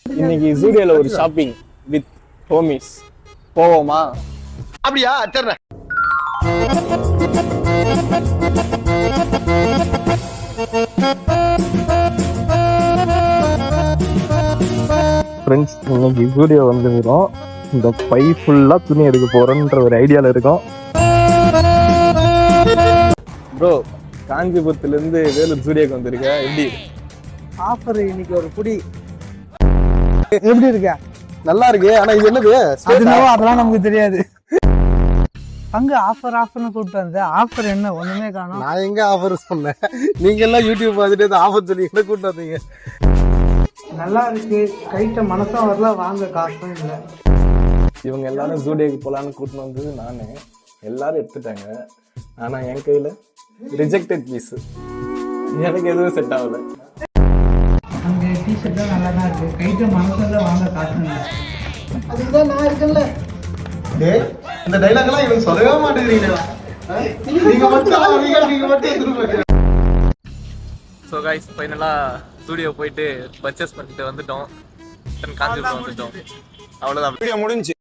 இன்னைக்கு ஜூடியோல ஒரு shopping with homies போவோமா? அப்படியா? சரி. ஃப்ரெண்ட்ஸ், இன்னைக்கு ஜூடியோ வந்துடும். இந்த பை ஃபுல்லா துணி எடுக்க போறோன்ற ஒரு ஐடியால இருக்கோம். ப்ரோ, காஞ்சிபுரத்துல இருந்து வேலூர் ஜூடியோக்கு வந்திருக்க. எப்படி ஆஃபர்? இன்னைக்கு ஒரு புடி எப்படி இருக்க? நல்லா இருக்கு. ஆனா இது என்னது? அதெல்லாம் நமக்கு தெரியாது. அங்க ஆஃபர் ஆஃபர்னு கூப்பிட்டு வந்த ஆஃபர் என்ன ஒண்ணுமே காணோம். நான் எங்க ஆஃபர் சொன்னேன்? நீங்க எல்லாம் யூடியூப் பார்த்துட்டு ஆஃபர் சொல்லி என்ன கூப்பிட்டு வந்தீங்க? நல்லா இருக்கு, கைட்ட மனசும் வரல, வாங்க காசும் இல்லை. இவங்க எல்லாரும் ஜூடியோக்கு போலான்னு கூட்டின்னு வந்தது நானு. எல்லாரும் எடுத்துட்டாங்க. ஆனா என் கையில ரிஜெக்டட் பீஸ். எனக்கு எதுவும் செட் ஆகல. அங்க டிஷர்ட் தான் நல்லா தான் இருக்கு, கைட்ட மனசும் இல்லை, வாங்க காசும் இல்லை. அதுக்குதான் நான் இருக்கேன்ல. டேய், இந்த டைலாக் எல்லாம் இவங்க சொல்லவே மாட்டேங்கிறீங்களா? நீங்க மட்டும் ஸோ கைஸ், ஃபைனலாக ஸ்டூடியோ போயிட்டு பர்ச்சேஸ் பண்ணிட்டு வந்துட்டோம். காஞ்சிபுரம் வந்துட்டோம். அவ்வளோதான், வீடியோ முடிஞ்சு.